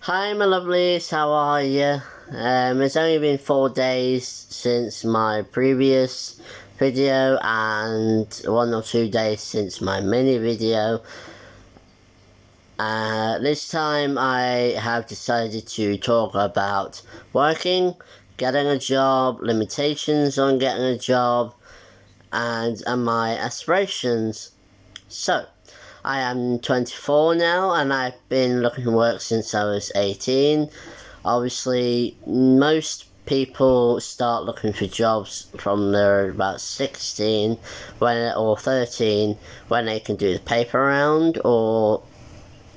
Hi my lovelies, how are you? It's only been 4 days since my previous video and 1 or 2 days since my mini video. This time I have decided to talk about working, getting a job, limitations on getting a job, and my aspirations. So, I am 24 now and I've been looking for work since I was 18. Obviously, most people start looking for jobs from they're about 16 or 13 when they can do the paper round or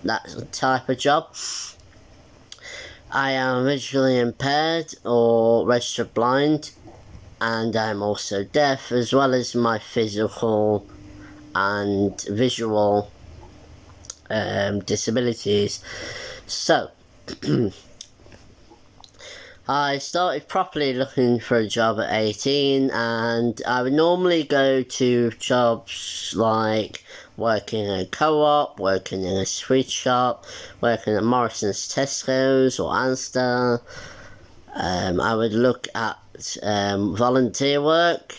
that type of job. I am visually impaired or registered blind, and I'm also deaf, as well as my physical and visual disabilities. So I started properly looking for a job at 18, and I would normally go to jobs like working in a co-op, working in a sweet shop, working at Morrison's, Tesco's or Asda. I would look at volunteer work,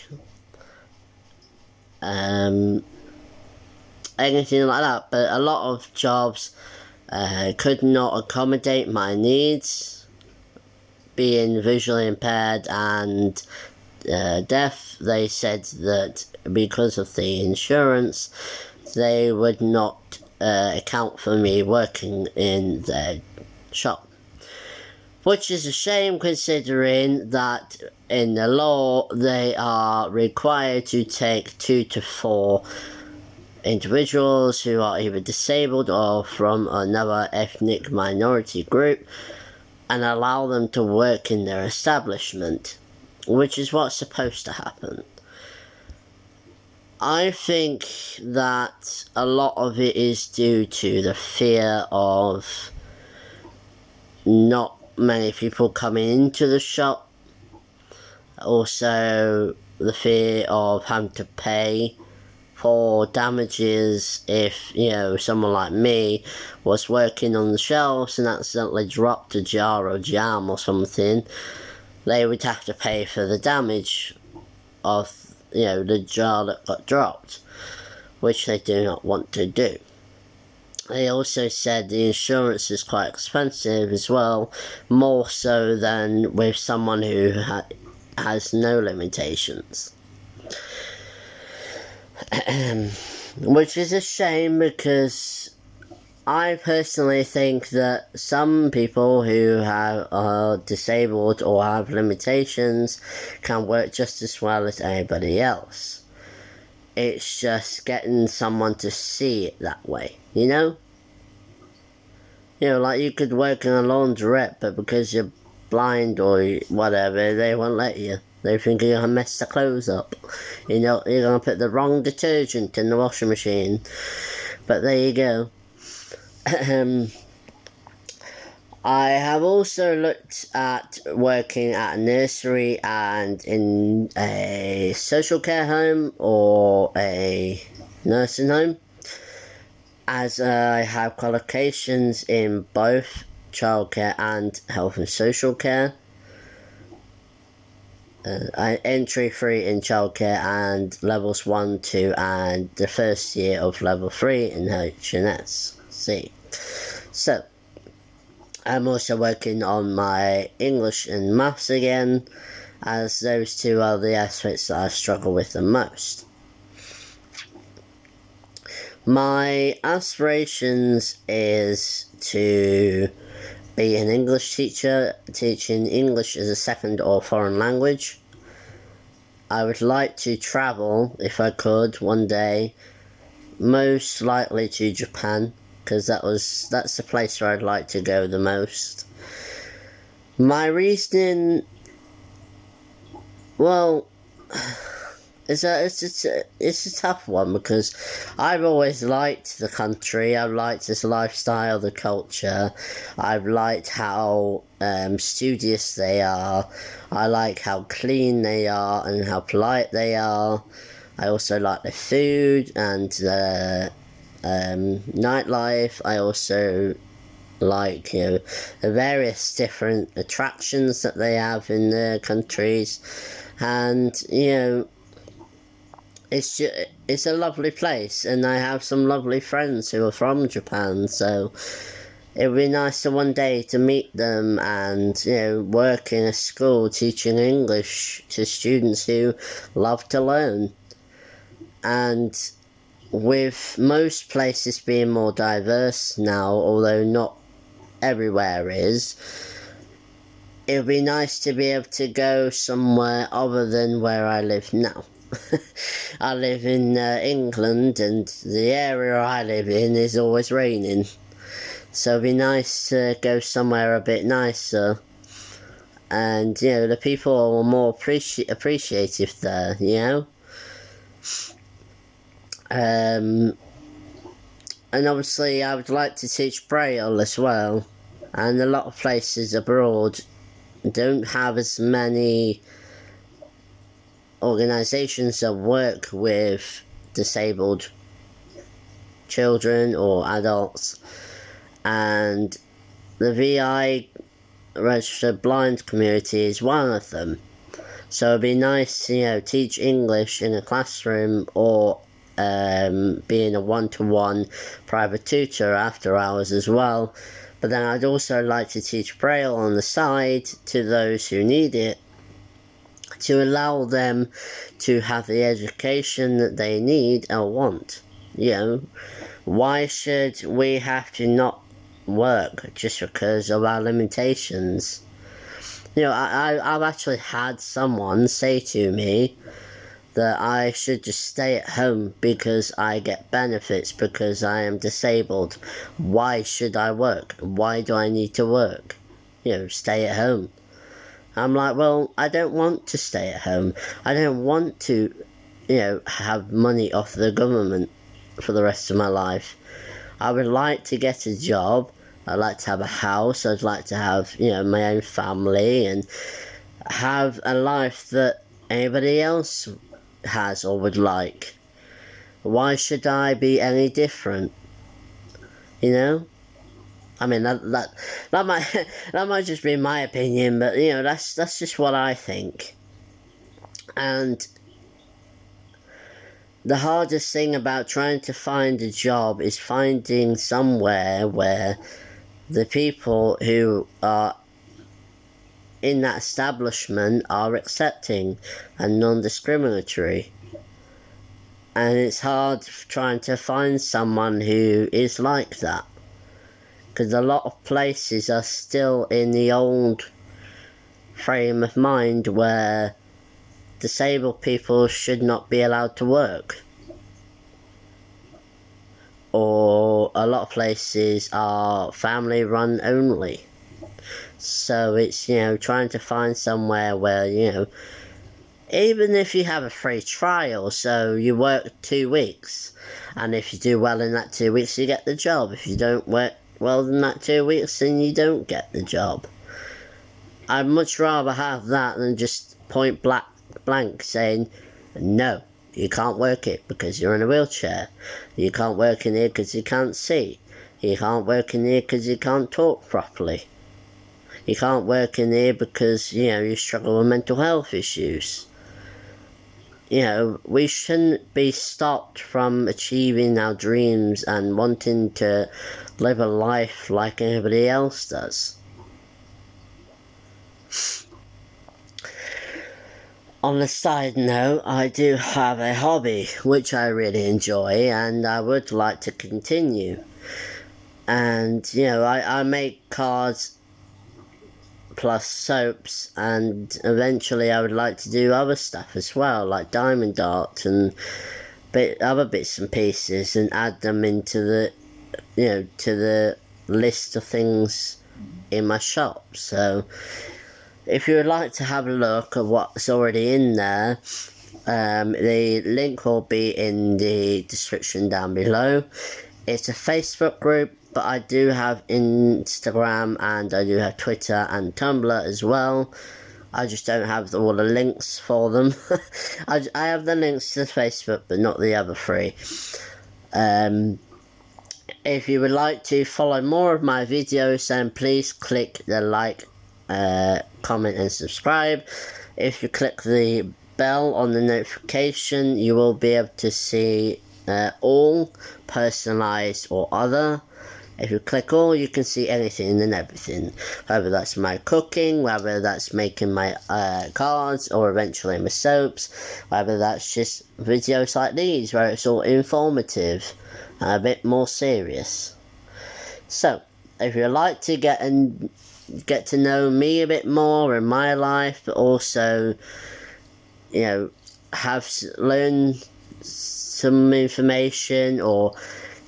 anything like that, but a lot of jobs could not accommodate my needs. Being visually impaired and deaf, they said that because of the insurance, they would not account for me working in their shop. Which is a shame, considering that in the law they are required to take 2 to 4 individuals who are either disabled or from another ethnic minority group and allow them to work in their establishment, which is what's supposed to happen. I think that a lot of it is due to the fear of not many people coming into the shop, also the fear of having to pay for damages if, someone like me was working on the shelves and accidentally dropped a jar of jam or something. They would have to pay for the damage of, the jar that got dropped, which they do not want to do. They also said the insurance is quite expensive as well, more so than with someone who has no limitations. Which is a shame, because I personally think that some people who are disabled or have limitations can work just as well as anybody else. It's just getting someone to see it that way, like you could work in a laundrette, but because you're blind or whatever, they won't let you. They think you're going to mess the clothes up. You're going to put the wrong detergent in the washing machine. But there you go. I have also looked at working at a nursery and in a social care home or a nursing home, as I have qualifications in both childcare and health and social care. Entry 3 in childcare and levels 1, 2 and the first year of level 3 in HNSC. So, I'm also working on my English and maths again, as those two are the aspects that I struggle with the most. My aspirations is to be an English teacher, teaching English as a second or foreign language. I would like to travel, if I could, one day, most likely to Japan, because that's the place where I'd like to go the most. My reasoning, well, it's a tough one, because I've always liked the country. I've liked this lifestyle, the culture. I've liked how studious they are. I like how clean they are and how polite they are. I also like the food and the nightlife. I also like, the various different attractions that they have in their countries, and it's a lovely place, and I have some lovely friends who are from Japan, so it would be nice to one day to meet them and, work in a school teaching English to students who love to learn. And with most places being more diverse now, although not everywhere is, it would be nice to be able to go somewhere other than where I live now. I live in England, and the area I live in is always raining. So it'd be nice to go somewhere a bit nicer. And, the people are more appreciative there, And obviously I would like to teach Braille as well. And a lot of places abroad don't have as many organisations that work with disabled children or adults, and the VI registered blind community is one of them. So it'd be nice to teach English in a classroom, or being a one-to-one private tutor after hours as well. But then I'd also like to teach Braille on the side to those who need it, to allow them to have the education that they need or want. Why should we have to not work just because of our limitations? I've actually had someone say to me that I should just stay at home because I get benefits because I am disabled. Why should I work? Why do I need to work? Stay at home. I'm like, well, I don't want to stay at home. I don't want to, have money off the government for the rest of my life. I would like to get a job. I'd like to have a house. I'd like to have, my own family and have a life that anybody else has or would like. Why should I be any different? I mean, that might just be my opinion, but that's just what I think. And the hardest thing about trying to find a job is finding somewhere where the people who are in that establishment are accepting and non-discriminatory. And it's hard trying to find someone who is like that, because a lot of places are still in the old frame of mind where disabled people should not be allowed to work. Or a lot of places are family run only. So it's, trying to find somewhere where, even if you have a free trial, so you work 2 weeks, and if you do well in that 2 weeks, you get the job. If you don't work well in that 2 weeks, then you don't get the job. I'd much rather have that than just point blank saying, no, you can't work it because you're in a wheelchair. You can't work in here because you can't see. You can't work in here because you can't talk properly. You can't work in here because, you struggle with mental health issues. We shouldn't be stopped from achieving our dreams and wanting to live a life like anybody else does. On a side note, I do have a hobby which I really enjoy and I would like to continue. And, I make cards plus soaps, and eventually I would like to do other stuff as well, like diamond art and other bits and pieces, and add them into the, to the list of things in my shop. So if you would like to have a look at what's already in there, the link will be in the description down below. It's a Facebook group, but I do have Instagram and I do have Twitter and Tumblr as well. I just don't have all the links for them. I have the links to Facebook, but not the other three. If you would like to follow more of my videos, then please click the like, comment and subscribe. If you click the bell on the notification, you will be able to see all, personalized or other. If you click all, you can see anything and everything, whether that's my cooking, whether that's making my cards, or eventually my soaps, whether that's just videos like these where it's all informative and a bit more serious. So, if you'd like to get to know me a bit more in my life, but also, you know, learn some information or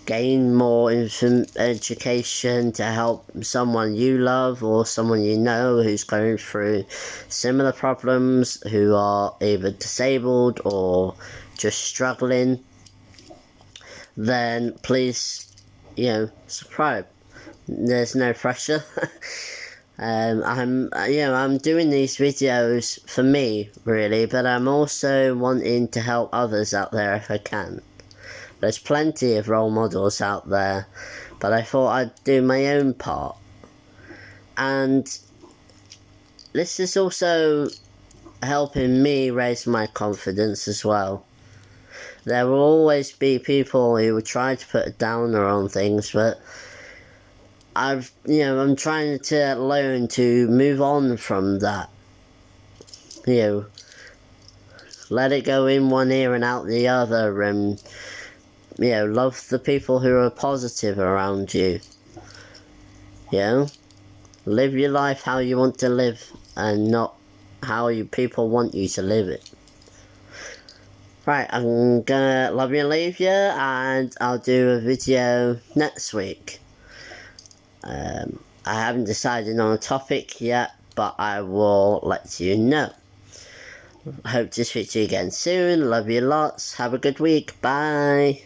gain more education to help someone you love or someone you know who's going through similar problems, who are either disabled or just struggling, then please, subscribe. There's no pressure. I'm doing these videos for me, really, but I'm also wanting to help others out there if I can. There's plenty of role models out there, but I thought I'd do my own part. And this is also helping me raise my confidence as well. There will always be people who will try to put a downer on things, but I'm trying to learn to move on from that. Let it go in one ear and out the other, and love the people who are positive around you. Live your life how you want to live and not how people want you to live it. Right, I'm gonna love you and leave you, and I'll do a video next week. I haven't decided on a topic yet, but I will let you know. Hope to speak to you again soon. Love you lots. Have a good week. Bye.